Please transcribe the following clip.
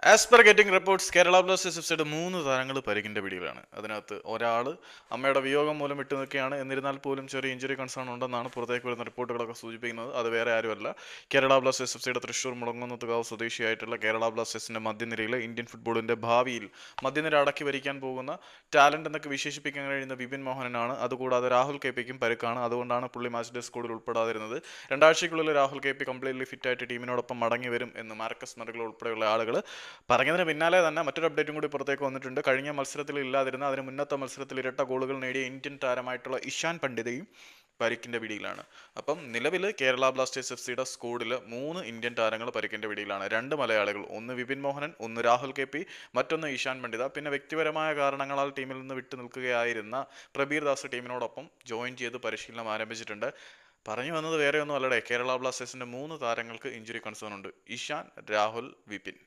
As per getting reports Kerala Blasters F സിയുടെ 3 താരങ്ങൾ പരിക്കിന്റെ പിടിയിലാണ്. അതിനകത്ത് ഒരാൾ അമ്മയുടെ വിയോഗം മൂലം വിട്ടു നിൽക്കുകയാണ്. എന്നിരുന്നാൽ പോലും ചെറിയ ഇഞ്ചുറി കൺസേൺ ഉണ്ടെന്നാണ് പുറത്തേക്ക് വരുന്ന റിപ്പോർട്ടുകളൊക്കെ സൂചിപ്പിക്കുന്നത്. അത് വേറെ ആരുമല്ല, കേരള ബ്ലാസ്റ്റേഴ്സ് എഫ് സിയുടെ തൃശ്ശൂർ മുളങ്ങുന്നത്തുകാവ് സ്വദേശിയായിട്ടുള്ള കേരള ബ്ലാസ്റ്റേഴ്സിന്റെ മധ്യനിരയിലെ ഇന്ത്യൻ ഫുട്ബോളിന്റെ ഭാവിയിൽ മധ്യനിര അടക്കി ഭരിക്കാൻ പോകുന്ന ടാലന്റ് എന്നൊക്കെ വിശേഷിപ്പിക്കാൻ കഴിയുന്ന വിപിൻ മോഹനനാണ്. അതുകൂടാതെ രാഹുൽ കെ പിക്കും പരുക്കാണ്. അതുകൊണ്ടാണ് പുള്ളി മാച്ച് ഡേ സ്കോഡിൽ ഉൾപ്പെടാതിരുന്നത്. രണ്ടാഴ്ചയ്ക്കുള്ളിൽ രാഹുൽ കെ പി കംപ്ലീറ്റ്ലി ഫിറ്റായിട്ട് ടീമിനോടൊപ്പം മടങ്ങി വരും എന്ന് മാർക്കസ് മറുകൾ ഉൾപ്പെടെയുള്ള ആളുകൾ പറഞ്ഞതിന് പിന്നാലെ തന്നെ മറ്റൊരു അപ്ഡേറ്റും കൂടി പുറത്തേക്ക് വന്നിട്ടുണ്ട്. കഴിഞ്ഞ മത്സരത്തിൽ ഇല്ലാതിരുന്ന, അതിന് മുന്നത്തെ മത്സരത്തിൽ ഇരട്ട ഗോളുകൾ നേടിയ ഇന്ത്യൻ താരമായിട്ടുള്ള ഇഷാൻ പണ്ഡിതയും പരിക്കിന്റെ പിടിയിലാണ്. അപ്പം നിലവിൽ കേരള ബ്ലാസ്റ്റേഴ്സ് എഫ് സിയുടെ സ്കോഡിൽ 3 ഇന്ത്യൻ താരങ്ങൾ പരിക്കിന്റെ പിടിയിലാണ്. 2 മലയാളികൾ, ഒന്ന് വിപിൻ മോഹനൻ, ഒന്ന് രാഹുൽ കെ പി, മറ്റൊന്ന് ഇഷാൻ പണ്ഡിത. പിന്നെ വ്യക്തിപരമായ കാരണങ്ങളാൽ ടീമിൽ നിന്ന് വിട്ടു നിൽക്കുകയായിരുന്ന പ്രബീർ ദാസ് ടീമിനോടൊപ്പം ജോയിൻ ചെയ്ത് പരിശീലനം ആരംഭിച്ചിട്ടുണ്ട്. പറഞ്ഞു വന്നത് വേറെ ഒന്നും അല്ലടേ, കേരള ബ്ലാസ്റ്റേഴ്സിന്റെ 3 താരങ്ങൾക്ക് ഇഞ്ചുറി കൺസേൺ ഉണ്ട്: ഇഷാൻ, രാഹുൽ, വിപിൻ.